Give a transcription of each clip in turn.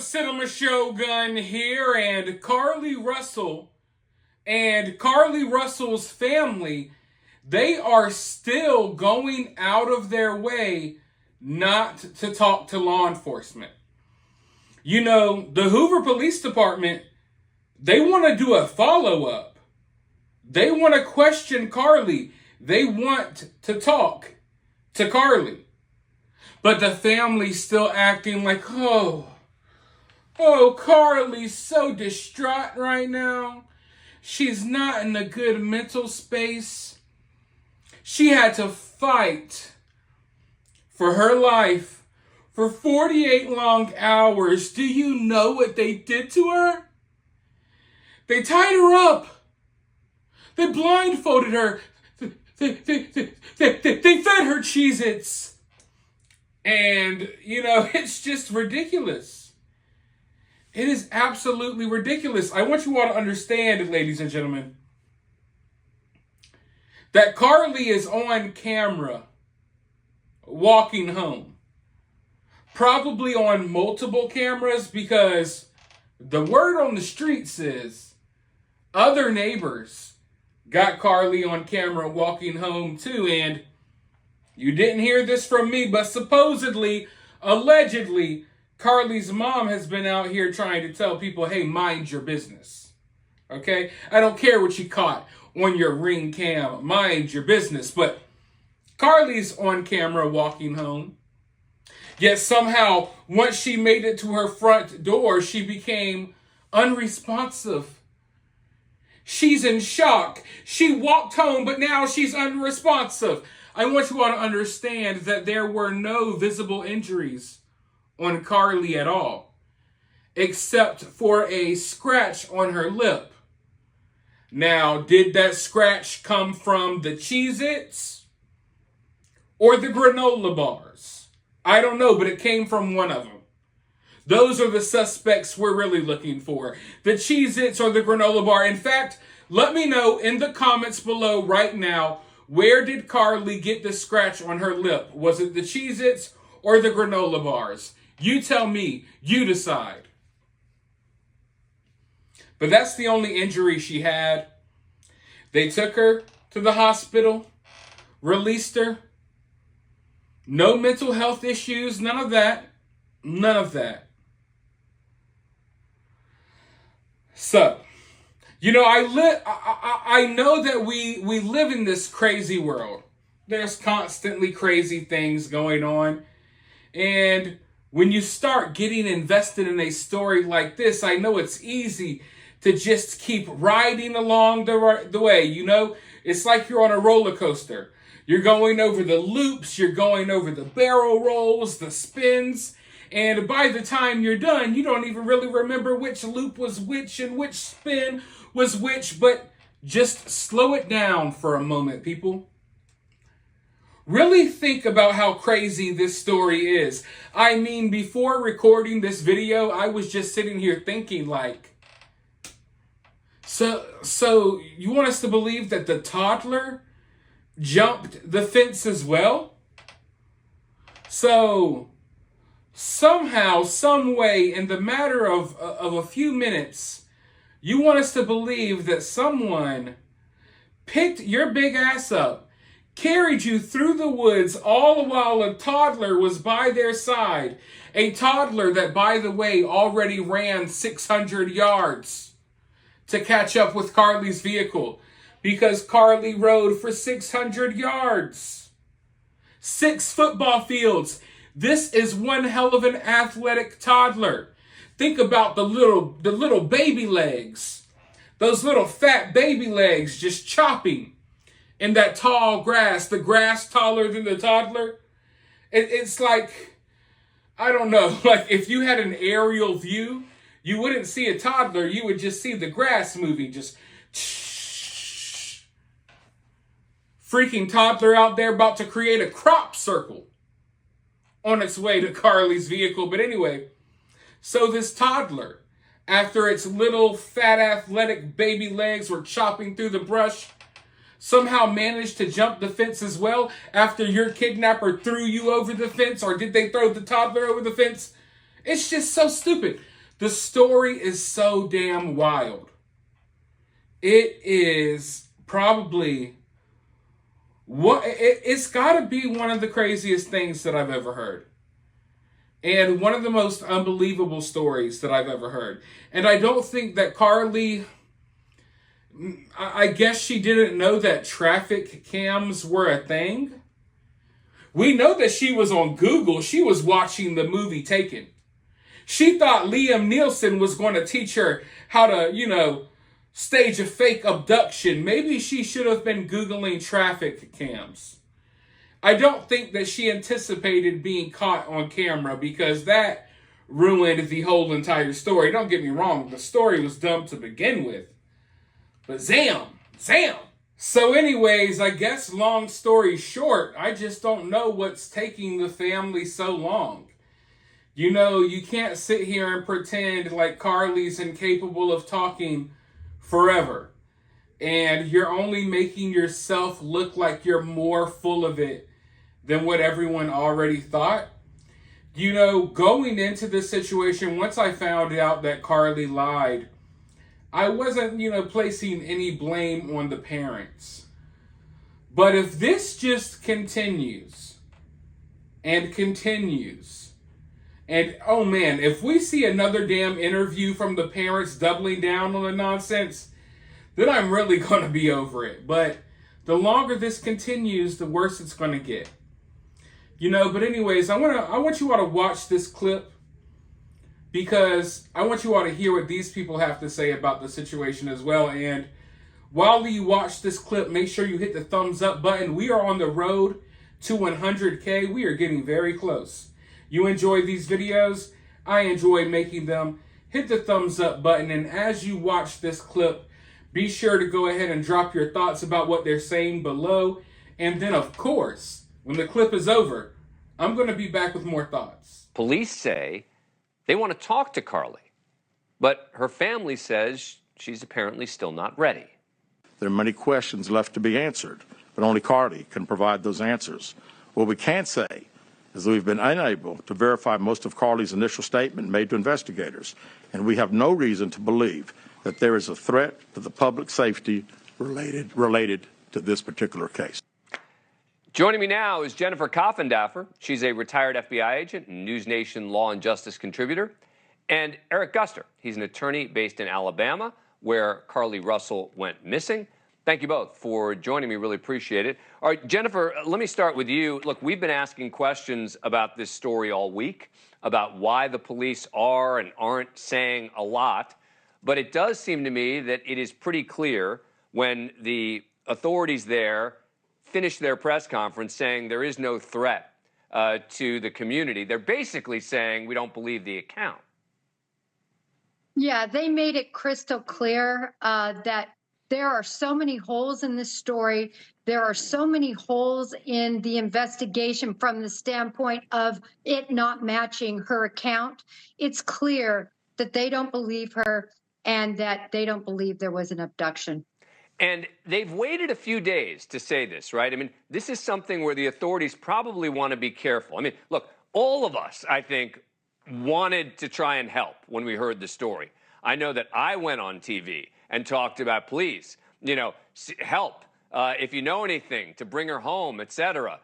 Cinema Shogun here, and Carlee Russell's family, they are still going out of their way not to talk to law enforcement. You know, the Hoover Police Department, they want to do a follow-up. They want to question Carlee. They want to talk to Carlee. But the family's still acting like, oh, Carlee's so distraught right now. She's not in a good mental space. She had to fight for her life for 48 long hours. Do you know what they did to her? They tied her up. They blindfolded her. They fed her Cheez-Its. And, you know, it's just ridiculous. It is absolutely ridiculous. I want you all to understand, ladies and gentlemen, that Carlee is on camera walking home. Probably on multiple cameras, because the word on the streets is other neighbors got Carlee on camera walking home too. And you didn't hear this from me, but supposedly, allegedly, Carlee's mom has been out here trying to tell people, hey, mind your business. Okay? I don't care what you caught on your Ring cam. Mind your business. But Carlee's on camera walking home. Yet somehow, once she made it to her front door, she became unresponsive. She's in shock. She walked home, but now she's unresponsive. I want you all to understand that there were no visible injuries on Carlee at all, except for a scratch on her lip. Now, did that scratch come from the Cheez-Its or the granola bars? I don't know, but it came from one of them. Those are the suspects we're really looking for. The Cheez-Its or the granola bar. In fact, let me know in the comments below right now, where did Carlee get the scratch on her lip? Was it the Cheez-Its or the granola bars? You tell me. You decide. But that's the only injury she had. They took her to the hospital, released her. No mental health issues, none of that. None of that. So, you know, I know that we live in this crazy world. There's constantly crazy things going on. And when you start getting invested in a story like this, I know it's easy to just keep riding along the way. You know, it's like you're on a roller coaster. You're going over the loops, you're going over the barrel rolls, the spins, and by the time you're done, you don't even really remember which loop was which and which spin was which, but just slow it down for a moment, people. Really think about how crazy this story is. I mean, before recording this video, I was just sitting here thinking like, so you want us to believe that the toddler jumped the fence as well? So somehow, some way, in the matter of a few minutes, you want us to believe that someone picked your big ass up, carried you through the woods, all while a toddler was by their side. A toddler that, by the way, already ran 600 yards to catch up with Carlee's vehicle, because Carlee rode for 600 yards. 6 football fields. This is one hell of an athletic toddler. Think about the little baby legs. Those little fat baby legs just chopping in that tall grass. The grass taller than the toddler. It's like, I don't know, like if you had an aerial view, you wouldn't see a toddler. You would just see the grass moving, just freaking toddler out there about to create a crop circle on its way to Carlee's vehicle. But anyway, so this toddler, after its little fat athletic baby legs were chopping through the brush, somehow managed to jump the fence as well after your kidnapper threw you over the fence, or did they throw the toddler over the fence? It's just so stupid. The story is so damn wild. It is probably it's got to be one of the craziest things that I've ever heard. And one of the most unbelievable stories that I've ever heard. And I don't think that Carlee, I guess she didn't know that traffic cams were a thing. We know that she was on Google. She was watching the movie Taken. She thought Liam Neeson was going to teach her how to, stage a fake abduction. Maybe she should have been Googling traffic cams. I don't think that she anticipated being caught on camera, because that ruined the whole entire story. Don't get me wrong, the story was dumb to begin with. But zam! So anyways, I guess long story short, I just don't know what's taking the family so long. You can't sit here and pretend like Carlee's incapable of talking forever. And you're only making yourself look like you're more full of it than what everyone already thought. Going into this situation, once I found out that Carlee lied, I wasn't, placing any blame on the parents. But if this just continues, and oh man, if we see another damn interview from the parents doubling down on the nonsense, then I'm really going to be over it. But the longer this continues, the worse it's going to get. But anyways, I want you all to watch this clip, because I want you all to hear what these people have to say about the situation as well. And while you watch this clip, make sure you hit the thumbs up button. We are on the road to 100K. We are getting very close. You enjoy these videos? I enjoy making them. Hit the thumbs up button. And as you watch this clip, be sure to go ahead and drop your thoughts about what they're saying below. And then, of course, when the clip is over, I'm going to be back with more thoughts. Police say they want to talk to Carlee, but her family says she's apparently still not ready. There are many questions left to be answered, but only Carlee can provide those answers. What we can say is that we've been unable to verify most of Carlee's initial statement made to investigators, and we have no reason to believe that there is a threat to the public safety related to this particular case. Joining me now is Jennifer Coffindaffer. She's a retired FBI agent and News Nation law and justice contributor. And Eric Guster. He's an attorney based in Alabama, where Carlee Russel went missing. Thank you both for joining me. Really appreciate it. All right, Jennifer, let me start with you. Look, we've been asking questions about this story all week, about why the police are and aren't saying a lot. But it does seem to me that it is pretty clear when the authorities there finish their press conference saying there is no threat to the community. They're basically saying we don't believe the account. Yeah, they made it crystal clear that there are so many holes in this story. There are so many holes in the investigation from the standpoint of it not matching her account. It's clear that they don't believe her and that they don't believe there was an abduction. And they've waited a few days to say this, right? I mean, this is something where the authorities probably want to be careful. I mean, look, all of us, I think, wanted to try and help when we heard the story. I know that I went on TV and talked about, please, help if you know anything to bring her home, etc.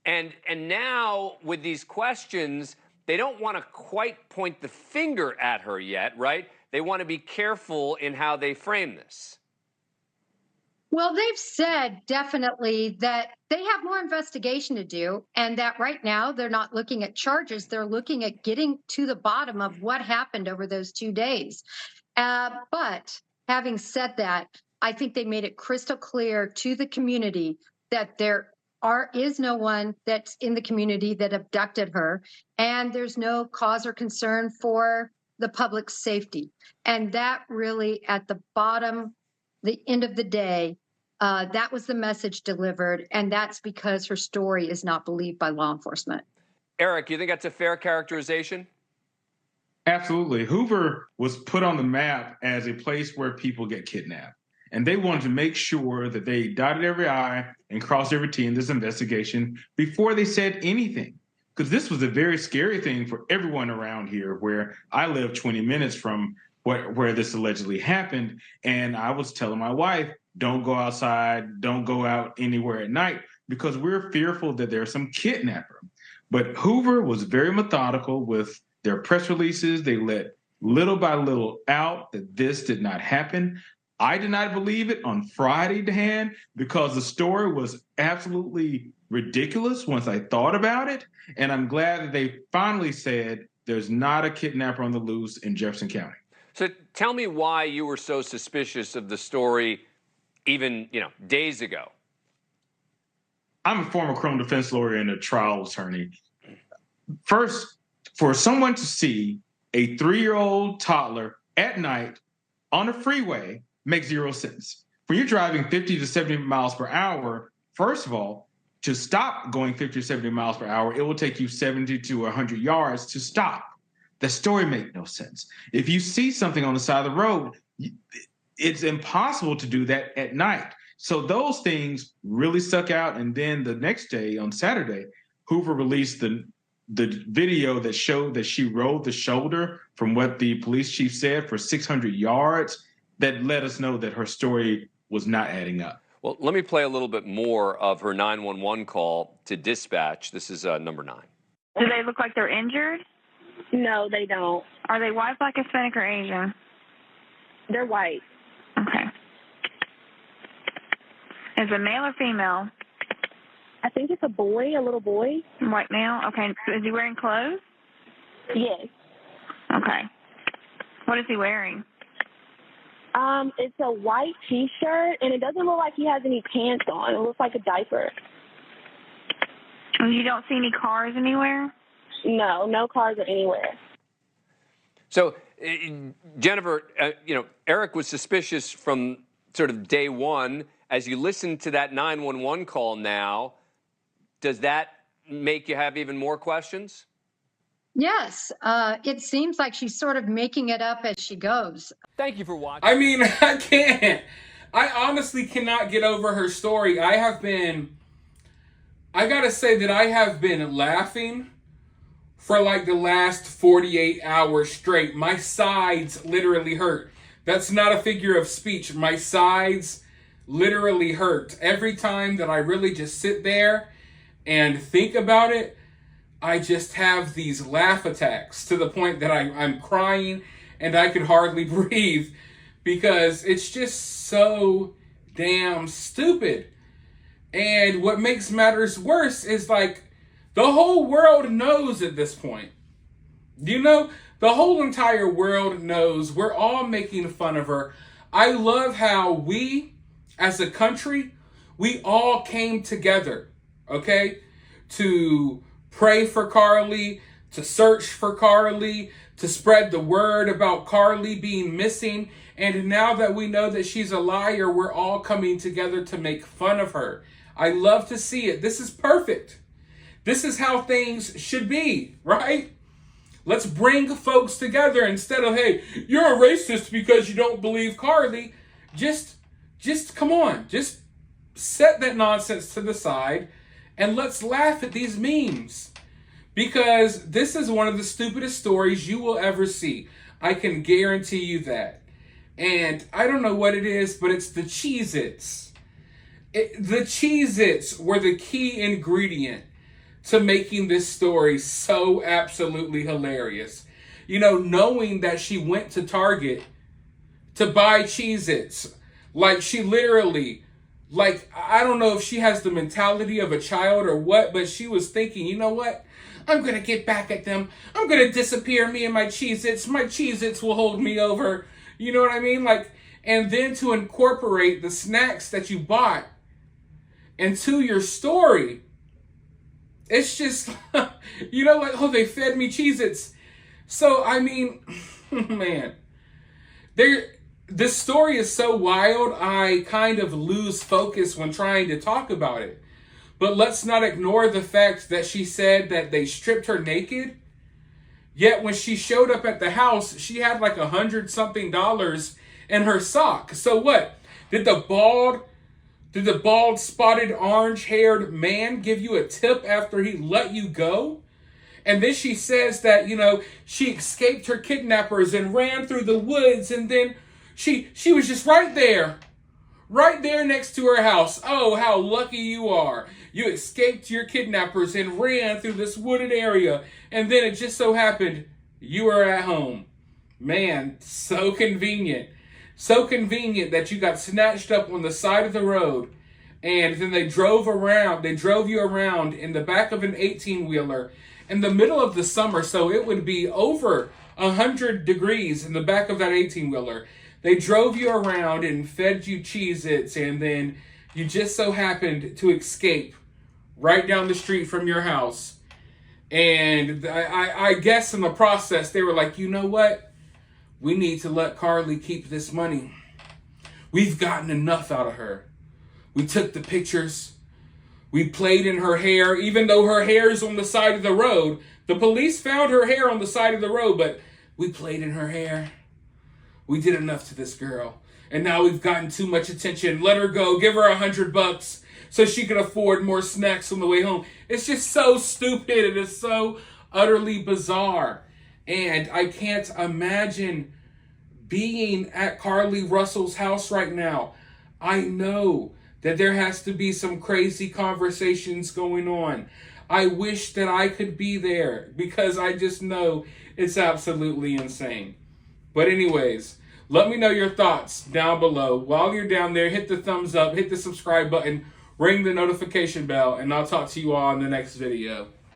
And now with these questions, they don't want to quite point the finger at her yet, right? They want to be careful in how they frame this. Well, they've said definitely that they have more investigation to do, and that right now they're not looking at charges. They're looking at getting to the bottom of what happened over those 2 days. But having said that, I think they made it crystal clear to the community that there is no one that's in the community that abducted her, and there's no cause or concern for the public's safety. And that really, at the bottom, the end of the day, that was the message delivered, and that's because her story is not believed by law enforcement. Eric, you think that's a fair characterization? Absolutely. Hoover was put on the map as a place where people get kidnapped. And they wanted to make sure that they dotted every I and crossed every T in this investigation before they said anything. because this was a very scary thing for everyone around here, where I live 20 minutes from where this allegedly happened. And I was telling my wife, don't go outside, don't go out anywhere at night, because we're fearful that there's some kidnapper. But Hoover was very methodical with their press releases. They let little by little out that this did not happen. I did not believe it on Friday, Dan, because the story was absolutely ridiculous once I thought about it. And I'm glad that they finally said there's not a kidnapper on the loose in Jefferson County. So tell me why you were so suspicious of the story even, days ago. I'm a former criminal defense lawyer and a trial attorney. First, for someone to see a 3-year-old toddler at night on a freeway makes zero sense. When you're driving 50 to 70 miles per hour, first of all, to stop going 50 to 70 miles per hour, it will take you 70 to 100 yards to stop. The story makes no sense. If you see something on the side of the road, it's impossible to do that at night. So those things really stuck out. And then the next day, on Saturday, Hoover released the video that showed that she rode the shoulder from what the police chief said for 600 yards. That let us know that her story was not adding up. Well, let me play a little bit more of her 911 call to dispatch. This is number 9. Do they look like they're injured? No, they don't. Are they white, black, Hispanic, or Asian? They're white. Okay. Is it male or female? I think it's a boy, a little boy. White male? Okay. Is he wearing clothes? Yes. Okay. What is he wearing? It's a white T-shirt, and it doesn't look like he has any pants on. It looks like a diaper. You don't see any cars anywhere? No, no cars are anywhere. So, Jennifer, Eric was suspicious from sort of day one. As you listen to that 911 call now, does that make you have even more questions? Yes, it seems like she's sort of making it up as she goes. Thank you for watching. I mean, I can't. I honestly cannot get over her story. I gotta say that I have been laughing for like the last 48 hours straight. My sides literally hurt. That's not a figure of speech. My sides literally hurt. Every time that I really just sit there and think about it, I just have these laugh attacks to the point that I'm crying and I could hardly breathe because it's just so damn stupid. And what makes matters worse is like the whole world knows at this point. The whole entire world knows. We're all making fun of her. I love how we, as a country, we all came together, okay, to pray for Carlee, to search for Carlee, to spread the word about Carlee being missing. And now that we know that she's a liar, we're all coming together to make fun of her. I love to see it. This is perfect. This is how things should be, right? Let's bring folks together instead of, hey, you're a racist because you don't believe Carlee. Just come on. Just set that nonsense to the side and let's laugh at these memes. Because this is one of the stupidest stories you will ever see. I can guarantee you that. And I don't know what it is, but it's the Cheez-Its. The Cheez-Its were the key ingredient to making this story so absolutely hilarious. Knowing that she went to Target to buy Cheez-Its. Like, she literally, I don't know if she has the mentality of a child or what, but she was thinking, you know what? I'm going to get back at them. I'm going to disappear, me and my Cheez-Its. My Cheez-Its will hold me over. You know what I mean? And then to incorporate the snacks that you bought into your story. It's just, oh, they fed me Cheez-Its. So, I mean, man, this story is so wild, I kind of lose focus when trying to talk about it. But let's not ignore the fact that she said that they stripped her naked. Yet when she showed up at the house, she had like $100-something in her sock. So what? Did the bald spotted orange haired man give you a tip after he let you go? And then she says that, she escaped her kidnappers and ran through the woods, and then she was just right there next to her house. Oh, how lucky you are. You escaped your kidnappers and ran through this wooded area, and then it just so happened you were at home. Man, so convenient. So convenient that you got snatched up on the side of the road, and then they drove you around in the back of an 18-wheeler in the middle of the summer, so it would be over 100 degrees in the back of that 18-wheeler. They drove you around and fed you Cheez-Its, and then you just so happened to escape right down the street from your house. And I guess in the process, they were like, you know what? We need to let Carlee keep this money. We've gotten enough out of her. We took the pictures. We played in her hair, even though her hair is on the side of the road. The police found her hair on the side of the road, but we played in her hair. We did enough to this girl. And now we've gotten too much attention. Let her go. Give her $100 so she can afford more snacks on the way home. It's just so stupid. It is so utterly bizarre. And I can't imagine being at Carlee Russell's house right now. I know that there has to be some crazy conversations going on. I wish that I could be there because I just know it's absolutely insane. But anyways, let me know your thoughts down below. While you're down there, hit the thumbs up, hit the subscribe button, ring the notification bell, and I'll talk to you all in the next video.